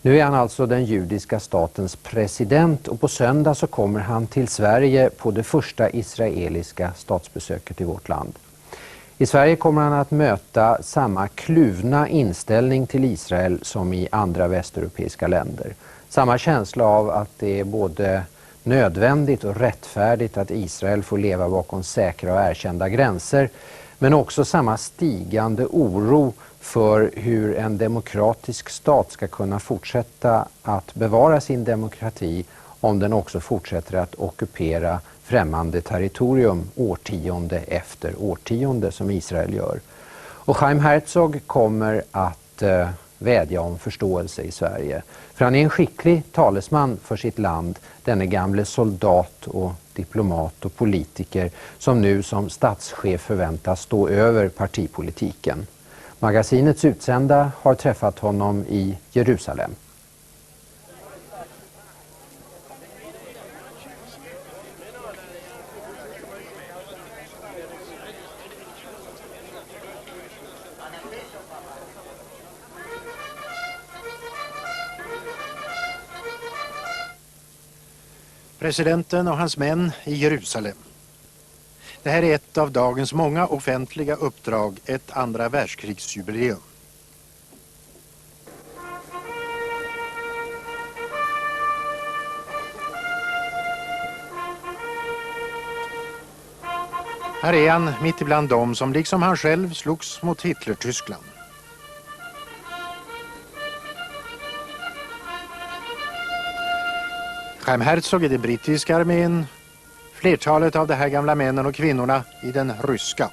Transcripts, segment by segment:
Nu är han alltså den judiska statens president och på söndag så kommer han till Sverige på det första israeliska statsbesöket i vårt land. I Sverige kommer han att möta samma kluvna inställning till Israel som i andra västeuropeiska länder. Samma känsla av att det är både nödvändigt och rättfärdigt att Israel får leva bakom säkra och erkända gränser, men också samma stigande oro för hur en demokratisk stat ska kunna fortsätta att bevara sin demokrati om den också fortsätter att ockupera främmande territorium årtionde efter årtionde som Israel gör. Och Chaim Herzog kommer att vädja om förståelse i Sverige. För han är en skicklig talesman för sitt land, denne gamle soldat och diplomat och politiker som nu som statschef förväntas stå över partipolitiken. Magasinets utsända har träffat honom i Jerusalem. Presidenten och hans män i Jerusalem. Det här är ett av dagens många offentliga uppdrag, ett andra världskrigsjubileum. Här är han mitt ibland dem som liksom han själv slogs mot Hitler-Tyskland. Chaim Herzog i den brittiska armén, flertalet av de här gamla männen och kvinnorna i den ryska.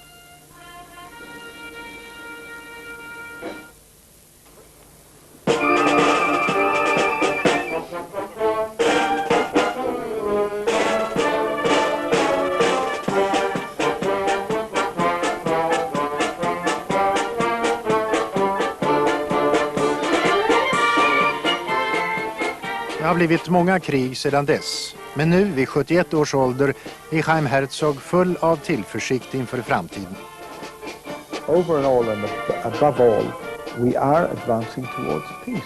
Det har blivit många krig sedan dess, men nu vid 71 års ålder är Chaim Herzog full av tillförsikt inför framtiden. Over and all and above all, we are advancing towards peace.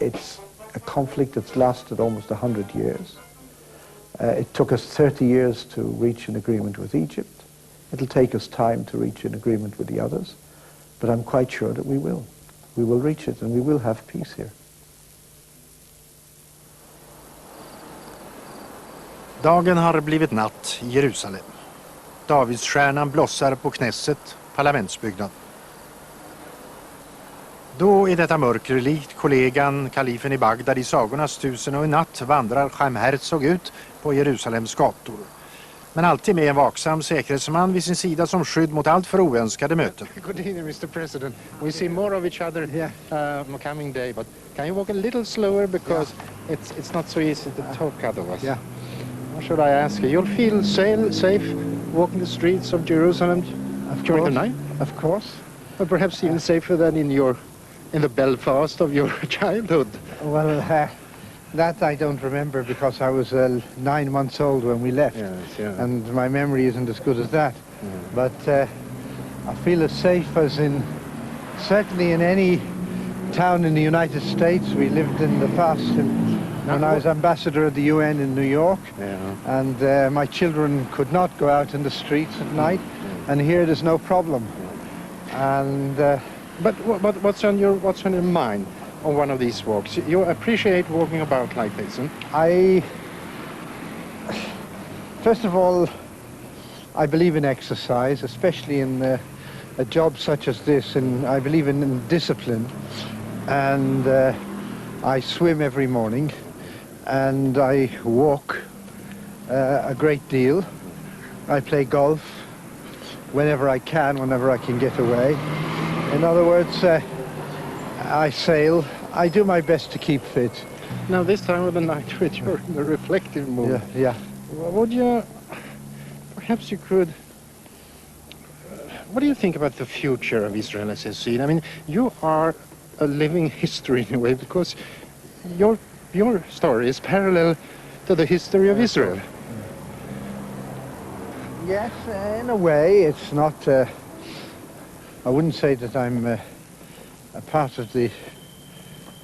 It's a conflict that's lasted almost 100 years. It took us 30 years to reach an agreement with Egypt. It'll take us time to reach an agreement with the others, but I'm quite sure that we will. We will reach it and we will have peace here. Dagen har blivit natt i Jerusalem. Davidsstjärnan blossar på Knesset, parlamentsbyggnaden. Då är detta mörker likt kollegan kalifen i Bagdad i sagornas tusen och en natt vandrar Chaim Herzog ut på Jerusalems gator. Men alltid med en vaksam säkerhetsman vid sin sida som skydd mot allt för oönskade möten. Good evening, Mr. President. We see more of each other coming day, but can you walk a little slower because it's not so easy to talk otherwise. Yeah. What should I ask you? You'll feel safe walking the streets of Jerusalem during the night? Of course. Or perhaps even safer than in the Belfast of your childhood. Well, that I don't remember because I was 9 months old when we left. Yes. And my memory isn't as good as that. But I feel as safe as certainly in any town in the United States. We lived in the past when I was ambassador of the UN in New York, and my children could not go out in the streets at night, and here there's no problem. And But what's on your mind on one of these walks? You appreciate walking about like this, huh? First of all, I believe in exercise, especially in a job such as this, and I believe in discipline, and I swim every morning. And I walk a great deal. I play golf whenever I can get away. In other words, I sail. I do my best to keep fit. Now this time of the night with your reflective mood. Yeah. Would you, perhaps you could, what do you think about the future of Israel as you see it? I mean, you are a living history in a way because your story is parallel to the history of Israel. Yes, in a way, it's not. I wouldn't say that I'm a part of the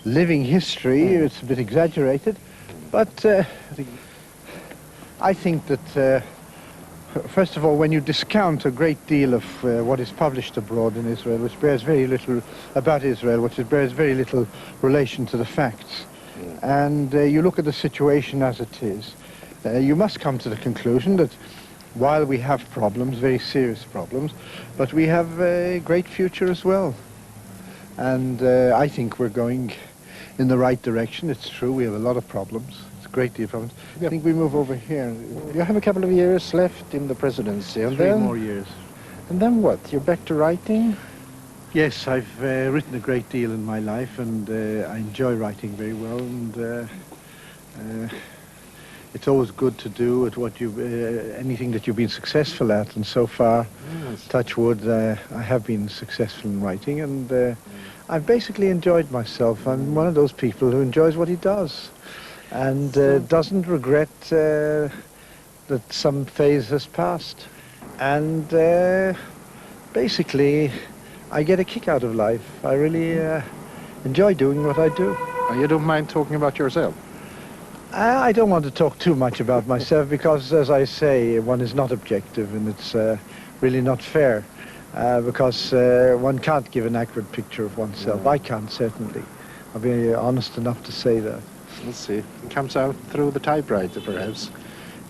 living history. It's a bit exaggerated, but I think that first of all, when you discount a great deal of what is published abroad in Israel, which bears very little about Israel, which bears very little relation to the facts, and you look at the situation as it is, you must come to the conclusion that while we have problems, very serious problems, but we have a great future as well. And I think we're going in the right direction. It's true, we have a lot of problems. It's a great deal of problems. I think we move over here. You have a couple of years left in the presidency. And Three then, more years. And then what? You're back to writing? Yes, I've written a great deal in my life, and I enjoy writing very well. And it's always good to do at what you anything that you've been successful at. And so far, touch wood, I have been successful in writing, and I've basically enjoyed myself. I'm one of those people who enjoys what he does, and doesn't regret that some phase has passed. And basically, I get a kick out of life. I really enjoy doing what I do. You don't mind talking about yourself? I don't want to talk too much about myself because, as I say, one is not objective, and it's really not fair because one can't give an accurate picture of oneself. I can't, certainly. I'll be honest enough to say that. Let's see. It comes out through the typewriter, perhaps.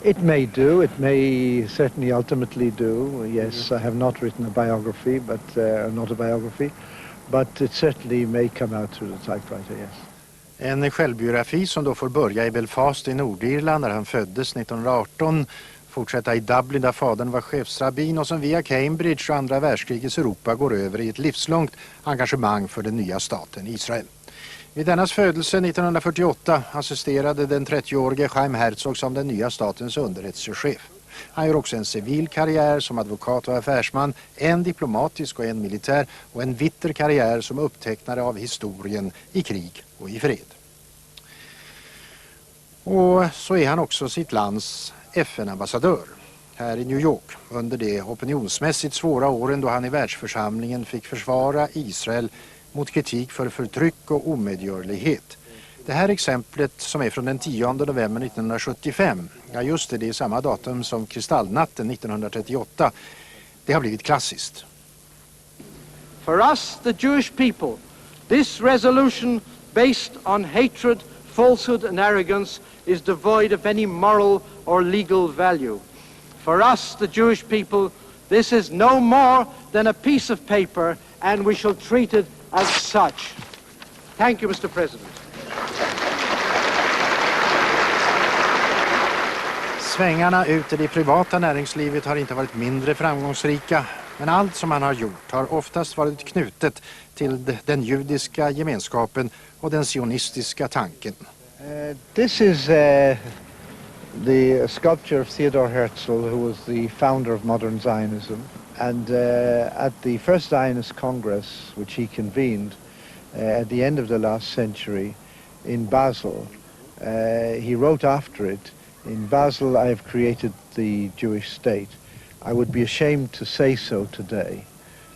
It may do. It may certainly ultimately do. Yes, I have not written a biography, but an autobiography, but it certainly may come out through the typewriter, yes. En självbiografi som då får börja i Belfast i Nordirland när han föddes 1918, fortsätta i Dublin där fadern var chefsrabbin och som via Cambridge och andra världskrigets Europa går över i ett livslångt engagemang för den nya staten Israel. Vid dennas födelse 1948 assisterade den 30-årige Chaim Herzog som den nya statens underrättelsechef. Han gör också en civil karriär som advokat och affärsman, en diplomatisk och en militär och en bitter karriär som upptecknare av historien i krig och i fred. Och så är han också sitt lands FN-ambassadör här i New York under de opinionsmässigt svåra åren då han i världsförsamlingen fick försvara Israel mot kritik för förtryck och omedgörlighet. Det här exemplet som är från den 10 november 1975, ja just det är samma datum som kristallnatten 1938, det har blivit klassiskt. For us, the Jewish people, this resolution based on hatred, falsehood and arrogance is devoid of any moral or legal value. For us, the Jewish people, this is no more than a piece of paper and we shall treat it as such. Thank you, Mr. President. Svängarna ut i det privata näringslivet har inte varit mindre framgångsrika, men allt som han har gjort har oftast varit knutet till den judiska gemenskapen och den sionistiska tanken. This is the sculpture of Theodor Herzl, who was the founder of modern Zionism. And at the first Zionist Congress, which he convened at the end of the last century in Basel, he wrote after it, "In Basel I have created the Jewish state. I would be ashamed to say so today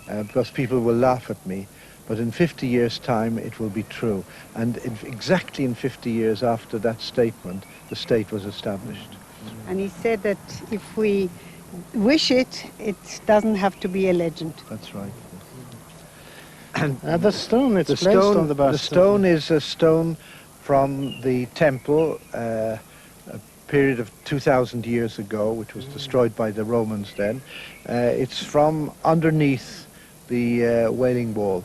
because people will laugh at me, but in 50 years' time it will be true." And exactly in 50 years after that statement, the state was established. And he said that if we wish it, it doesn't have to be a legend. That's right. And the stone, it's placed on the bust. The stone is a stone from the temple, a period of 2,000 years ago, which was destroyed by the Romans then. It's from underneath the Wailing Wall.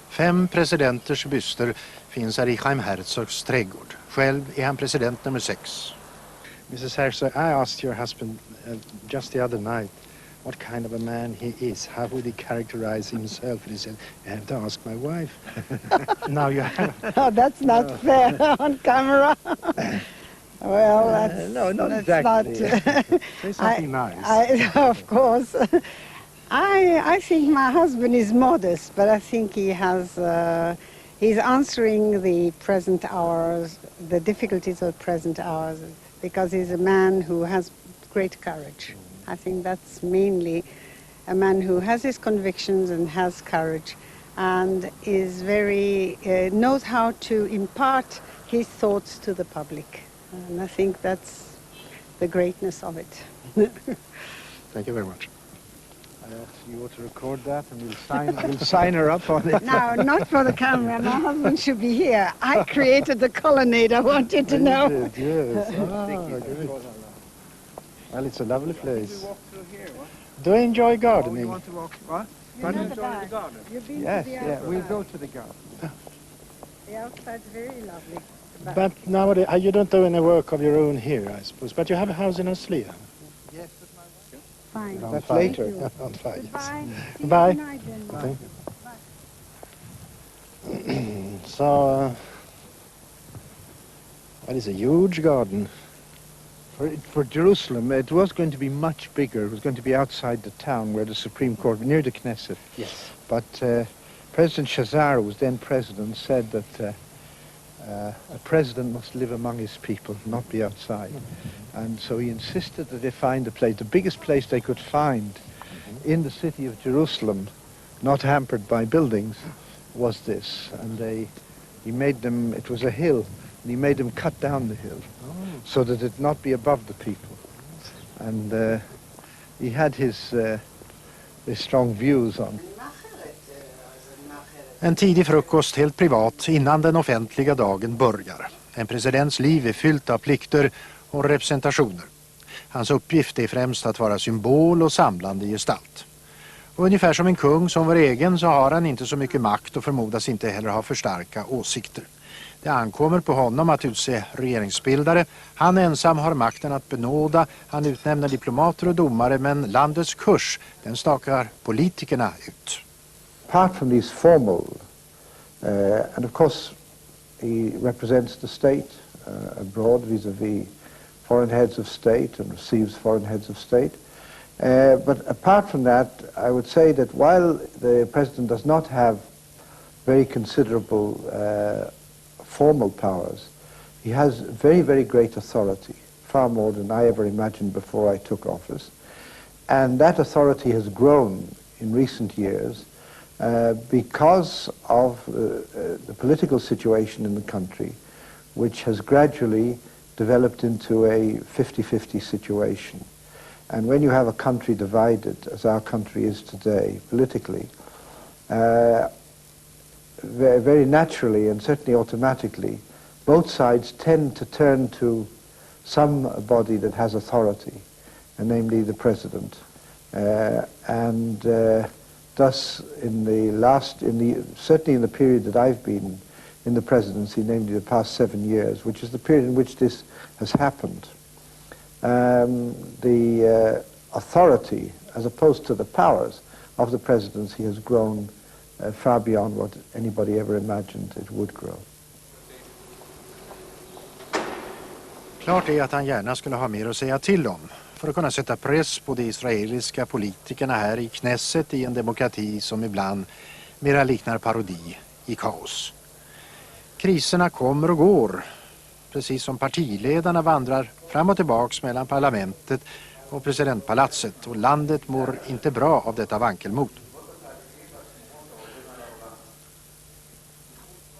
5 presidenters byster finns här i Chaim Herzogs trädgård. Själv är han president nummer 6. Mrs. Herzog, I asked your husband just the other night what kind of a man he is. How would he characterize himself? And he said, "You have to ask my wife." Now you have. Oh, that's not fair on camera. Well, that's no, not that's exactly. Not, Say something nice. of course. I think my husband is modest, but I think he has. He's answering the present hours, the difficulties of present hours, because he's a man who has great courage. I think that's mainly a man who has his convictions and has courage, and is very knows how to impart his thoughts to the public. And I think that's the greatness of it. Thank you very much. You ought to record that and we'll sign her up on it. No, not for the camera. My husband should be here. I created the colonnade, I want you to know. Yes. Good. Well, it's a lovely place. Do you enjoy gardening? want to walk, what? You're not the garden. You've been Yes, to the yeah, outside. we'll go to the garden. The outside's very lovely. But nowadays, you don't do any work of your own here, I suppose. But you have a house in Oslia. Yes, Fine. that's later. On fire, yes. Bye. See Bye. you tonight then. So, well, it's a huge garden. For Jerusalem, it was going to be much bigger. It was going to be outside the town where the Supreme Court, near the Knesset. Yes. But President Shazar, who was then president, said that a president must live among his people, not be outside. And so he insisted that they find a place, the biggest place they could find in the city of Jerusalem, not hampered by buildings, was this. And he made them, it was a hill, and he made them cut down the hill so that it not be above the people. And he had his strong views on. En tidig frukost helt privat innan den offentliga dagen börjar. En presidents liv är fyllt av plikter och representationer. Hans uppgift är främst att vara symbol och samlande gestalt. Och ungefär som en kung som vår egen så har han inte så mycket makt och förmodas inte heller ha för starka åsikter. Det ankommer på honom att utse regeringsbildare. Han ensam har makten att benåda. Han utnämner diplomater och domare, men landets kurs, den stakar politikerna ut. Apart from these formal, and of course he represents the state abroad vis-a-vis foreign heads of state and receives foreign heads of state. But apart from that, I would say that while the president does not have very considerable formal powers, he has very, very great authority, far more than I ever imagined before I took office. And that authority has grown in recent years because of the political situation in the country, which has gradually developed into a 50-50 situation. And when you have a country divided, as our country is today, politically, very naturally and certainly automatically, both sides tend to turn to some body that has authority, and namely the president. Thus, certainly in the period that I've been in the presidency, namely the past 7 years, which is the period in which this has happened, the authority, as opposed to the powers of the presidency, has grown far beyond what anybody ever imagined it would grow. Klart är att han gärna skulle ha mer att säga till om för att kunna sätta press på de israeliska politikerna här i Knesset i en demokrati som ibland mera liknar parodi i kaos. Kriserna kommer och går, precis som partiledarna vandrar fram och tillbaks mellan parlamentet och presidentpalatset, och landet mår inte bra av detta vankelmod.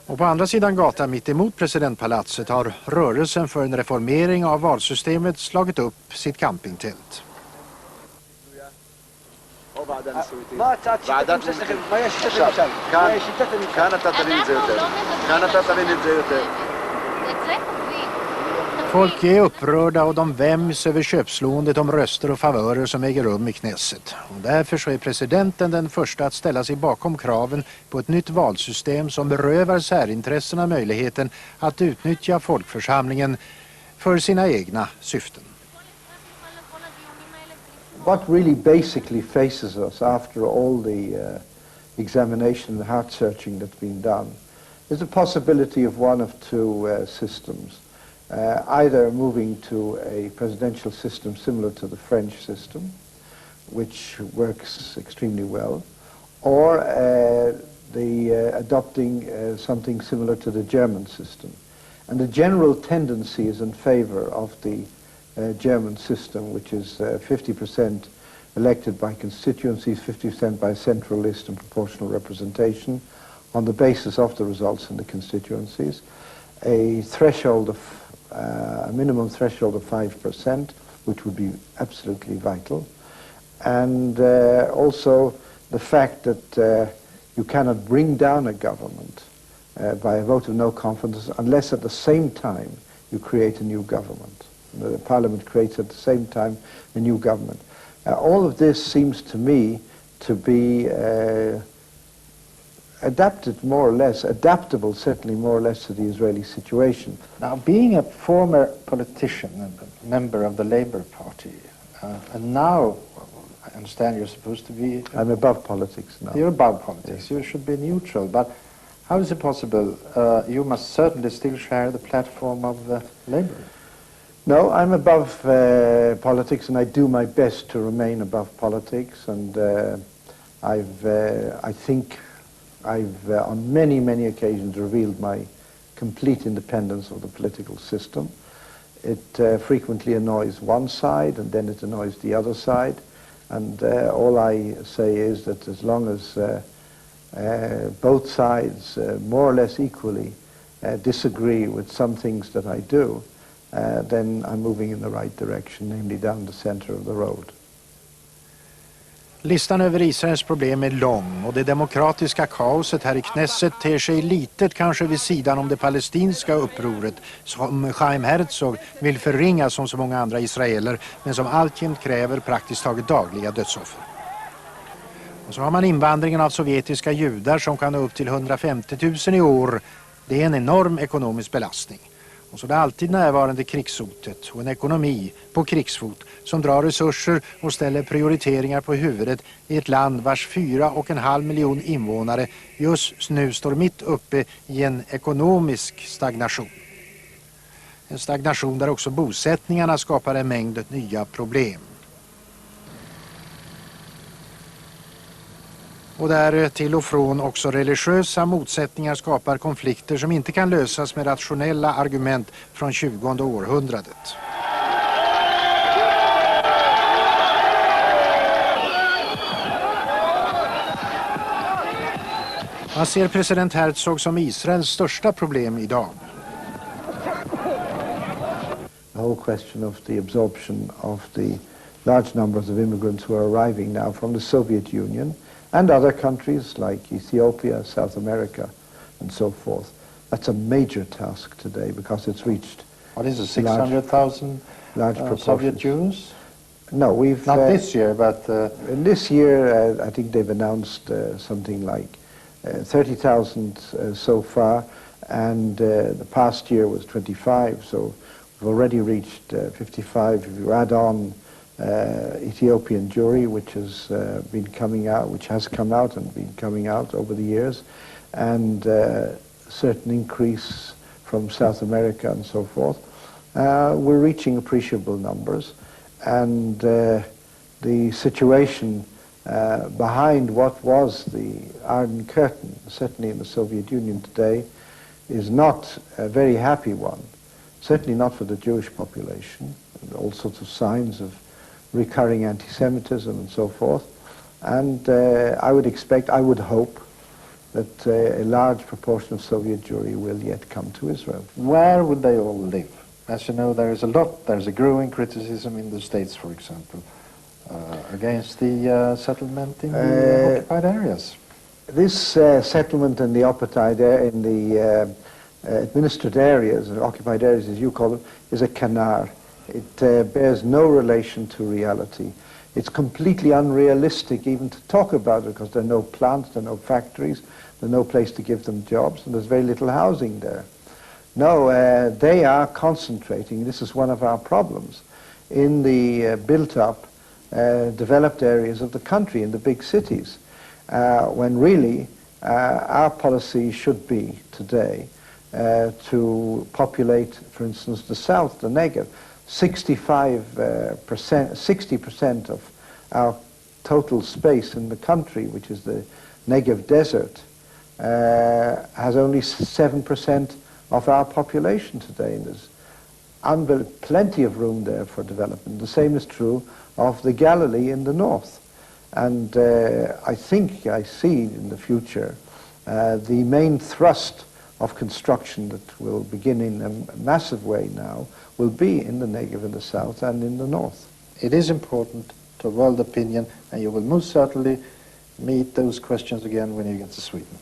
Och på andra sidan gatan mitt emot presidentpalatset har rörelsen för en reformering av valsystemet slagit upp sitt campingtält. Folk är upprörda och de väms över köpslåendet om röster och favörer som äger rum i Knesset. Och därför så är presidenten den första att ställa sig bakom kraven på ett nytt valsystem som berövar särintressena möjligheten att utnyttja folkförsamlingen för sina egna syften. What really basically faces us after all the examination and heart searching that's been done is the possibility of one of two systems. Either moving to a presidential system similar to the French system, which works extremely well, or adopting something similar to the German system. And the general tendency is in favor of the German system, which is 50% elected by constituencies, 50% by central list and proportional representation on the basis of the results in the constituencies, a threshold of, a minimum threshold of 5%, which would be absolutely vital, and also the fact that you cannot bring down a government by a vote of no confidence unless at the same time you create a new government. The Parliament creates at the same time a new government. All of this seems to me to be adapted more or less, adaptable certainly more or less to the Israeli situation. Now, being a former politician and a member of the Labour Party, and now I understand you're supposed to be... I'm above politics now. You're above politics. Yes. You should be neutral. But how is it possible? You must certainly still share the platform of Labour. No, I'm above politics, and I do my best to remain above politics. And I think I've on many, many occasions revealed my complete independence of the political system. It frequently annoys one side, and then it annoys the other side. And all I say is that as long as both sides more or less equally disagree with some things that I do, then I'm moving in the right direction, namely down the center of the road. Listan över Israels problem är lång och det demokratiska kaoset här i Knesset ter sig litet kanske vid sidan om det palestinska upproret som Chaim Herzog vill förringa som så många andra israeler men som alltjämt kräver praktiskt taget dagliga dödsoffer. Och så har man invandringen av sovjetiska judar som kan nå upp till 150 000 i år. Det är en enorm ekonomisk belastning. Och så det alltid närvarande krigshotet och en ekonomi på krigsfot som drar resurser och ställer prioriteringar på huvudet i ett land vars 4,5 miljoner invånare just nu står mitt uppe i en ekonomisk stagnation. En stagnation där också bosättningarna skapar en mängd nya problem. Och där till och från också religiösa motsättningar skapar konflikter som inte kan lösas med rationella argument från 20:e århundradet. Man ser president Herzog som Israels största problem idag. The whole question of the absorption of the large numbers of immigrants who are arriving now from the Soviet Union and other countries like Ethiopia, South America, and so forth. That's a major task today because it's reached... What is it, 600,000 Soviet Jews? No, we've... Not this year, but... In this year, I think they've announced something like 30,000 so far, and the past year was 25, so we've already reached 55. If you add on Ethiopian Jewry, which has been coming out, which has come out and been coming out over the years, and certain increase from South America and so forth, we're reaching appreciable numbers, and the situation behind what was the Iron Curtain, certainly in the Soviet Union today, is not a very happy one, certainly not for the Jewish population, and all sorts of signs of recurring anti-Semitism and so forth. And I would hope that a large proportion of Soviet Jewry will yet come to Israel. Where would they all live? As you know, there's a growing criticism in the States, for example, against the settlement in the occupied areas. This settlement in the occupied in the administered areas, or occupied areas as you call them, is a canard. It bears no relation to reality. It's completely unrealistic even to talk about it because there are no plants, there are no factories, there's no place to give them jobs, and there's very little housing there. No, they are concentrating, this is one of our problems, in the built-up, developed areas of the country, in the big cities, when really our policy should be today to populate, for instance, the south, the Negev. 60% of our total space in the country, which is the Negev desert, has only 7% of our population today. And there's plenty of room there for development. The same is true of the Galilee in the north. And I think I see in the future the main thrust of construction that will begin in a massive way now will be in the Negev in the south and in the north. It is important to world opinion, and you will most certainly meet those questions again when you get to Sweden.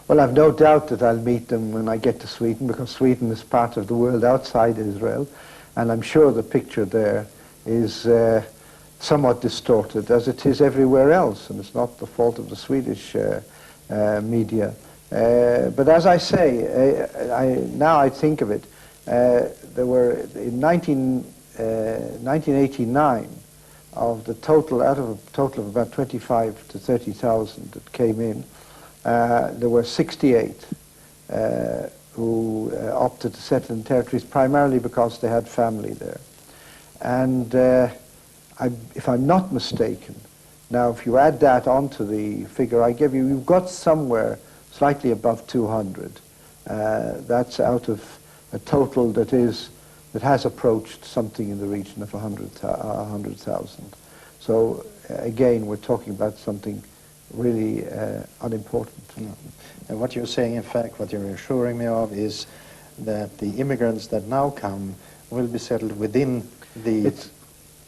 Well, I've no doubt that I'll meet them when I get to Sweden, because Sweden is part of the world outside Israel, and I'm sure the picture there is somewhat distorted, as it is everywhere else, and it's not the fault of the Swedish media. But as I say, now I think of it, there were in 1989, of the total, out of a total of about 25 to 30,000 that came in, there were 68 who opted to settle in territories primarily because they had family there. And if I'm not mistaken, now if you add that onto the figure I gave you, you've got somewhere slightly above 200. That's out of a total that has approached something in the region of 100,000. So again, we're talking about something really unimportant. And what you're saying, in fact, what you're assuring me of is that the immigrants that now come will be settled within the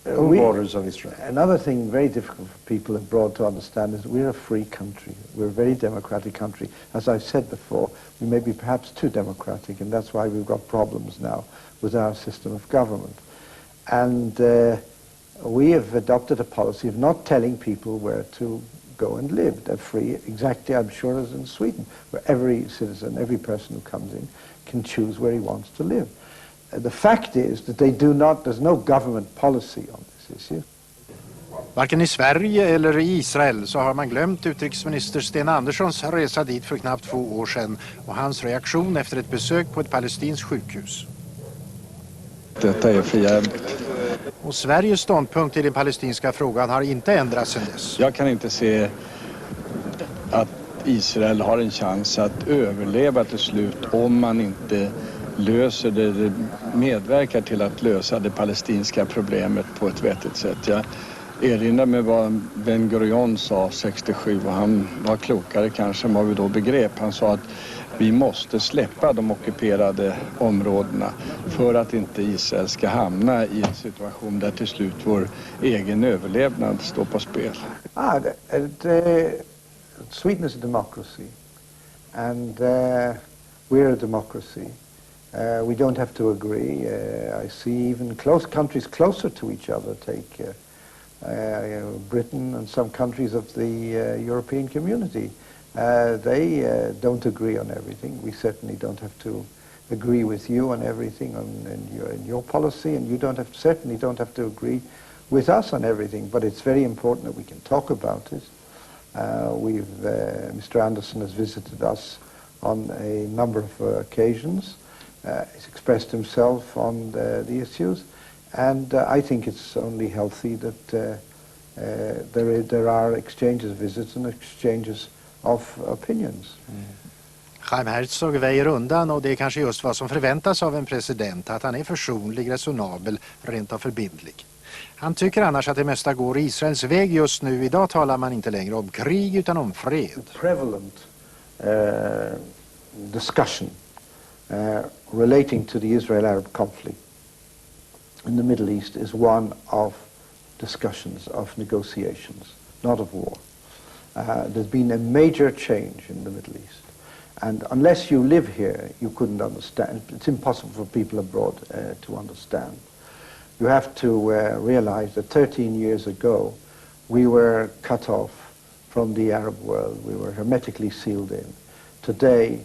borders of Israel. Another thing very difficult for people abroad to understand is that we're a free country. We're a very democratic country. As I said before, we may be perhaps too democratic, and that's why we've got problems now with our system of government. And we have adopted a policy of not telling people where to go and live. They're free, exactly, I'm sure, as in Sweden, where every citizen, every person who comes in can choose where he wants to live. The fact is that there's no government policy on this issue. Varken i Sverige eller i Israel så har man glömt utrikesminister Sten Anderssons resa dit för knappt 2 år sedan och hans reaktion efter ett besök på ett palestinskt sjukhus. Detta är förjävligt. Och Sveriges ståndpunkt i den palestinska frågan har inte ändrats sedan dess. Jag kan inte se att Israel har en chans att överleva till slut om man inte löser det, medverkar till att lösa det palestinska problemet på ett vettigt sätt. Jag erinrar mig vad Ben-Gurion sa 67, och han var klokare kanske än vad vi då begrep. Han sa att vi måste släppa de ockuperade områdena för att inte Israel ska hamna i en situation där till slut vår egen överlevnad står på spel. Sweden is a democracy, and we're a democracy. We don't have to agree. I see even countries closer to each other, take Britain and some countries of the European community. They don't agree on everything. We certainly don't have to agree with you on everything in your policy, and you certainly don't have to agree with us on everything. But it's very important that we can talk about it. Mr. Andersson has visited us on a number of occasions. He's expressed himself on the issues, and I think it's only healthy that there are exchanges of visits and exchanges of opinions. Chaim Herzog väjer undan, och det är kanske just vad som förväntas av en president, att han är försonlig, resonabel, rent av förbindlig. Han tycker annars att det mesta går Israels väg just nu. Idag talar man inte längre om krig utan om fred. The prevalent discussion relating to the Israel-Arab conflict in the Middle East is one of discussions, of negotiations, not of war. There's been a major change in the Middle East, and unless you live here, you couldn't understand. It's impossible for people abroad to understand. You have to realize that 13 years ago, we were cut off from the Arab world. We were hermetically sealed in. Today,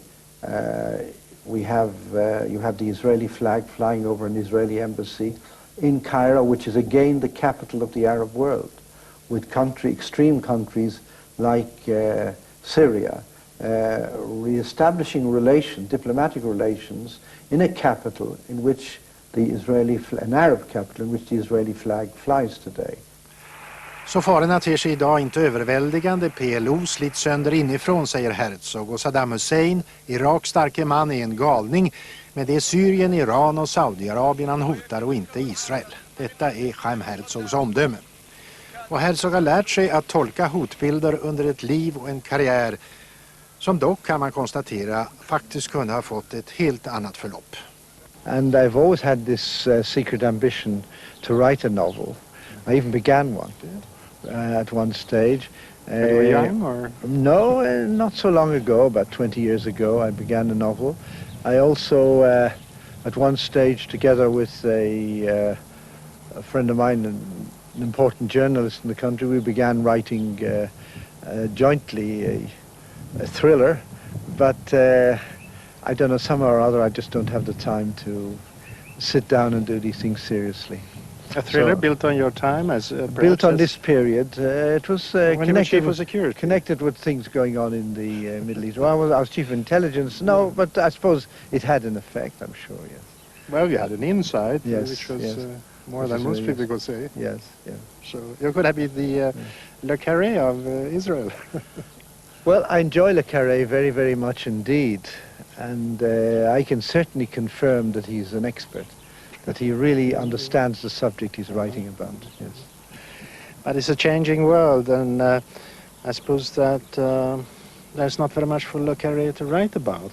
you have the Israeli flag flying over an Israeli embassy in Cairo, which is again the capital of the Arab world, with extreme countries like Syria, re-establishing diplomatic relations in a capital in which an Arab capital in which the Israeli flag flies today. Så farorna ter sig idag inte överväldigande. PLO slits sönder inifrån, säger Herzog. Och Saddam Hussein, Iraks starke man, är en galning. Men det är Syrien, Iran och Saudiarabien han hotar och inte Israel. Detta är Chaim Herzogs omdöme. Och Herzog har lärt sig att tolka hotbilder under ett liv och en karriär som dock, kan man konstatera, faktiskt kunde ha fått ett helt annat förlopp. And I've always had this secret ambition to write a novel. I even began one at one stage. When you were young, or? No, not so long ago, about 20 years ago, I began a novel. I also, at one stage, together with a friend of mine, an important journalist in the country, we began writing jointly a thriller, but I don't know, somehow or other I just don't have the time to sit down and do these things seriously. A thriller So, built on your time? Built on this period. It was connected with things going on in the Middle East. Well, I was chief of intelligence. No, but I suppose it had an effect, I'm sure, yes. Well, you had an insight, Yes, which was yes. More than most people could say. Yes, yeah. So you could have been the Le Carré of Israel. Well, I enjoy Le Carré very, very much indeed. And I can certainly confirm that he's an expert, that he really understands the subject he's writing about, yes. But it's a changing world, and I suppose that there's not very much for Le Carré to write about.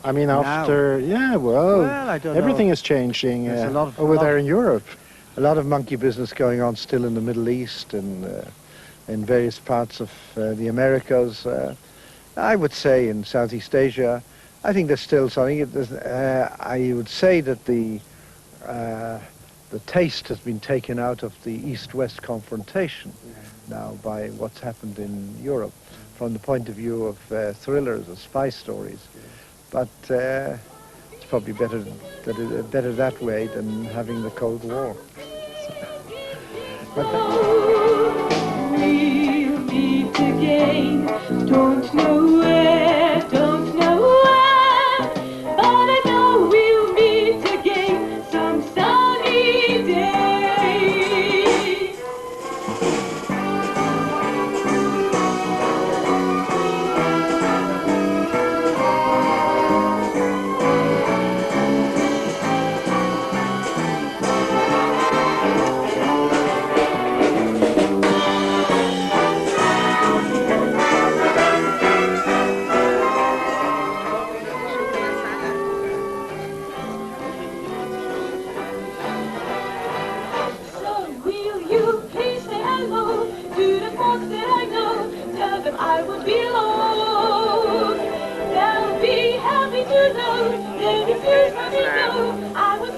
I mean, after, I don't everything know. is changing There's there in Europe. A lot of monkey business going on still in the Middle East and in various parts of the Americas. I would say in Southeast Asia, I think there's still something. I would say that the taste has been taken out of the East-West confrontation now by what's happened in Europe from the point of view of thrillers or spy stories. But it's probably better that way than having the Cold War. We'll meet again, don't know where, don't know when, but I know we'll meet again some sunny day. I would be alone. They'll be happy to know. They'll be pleased when they know I was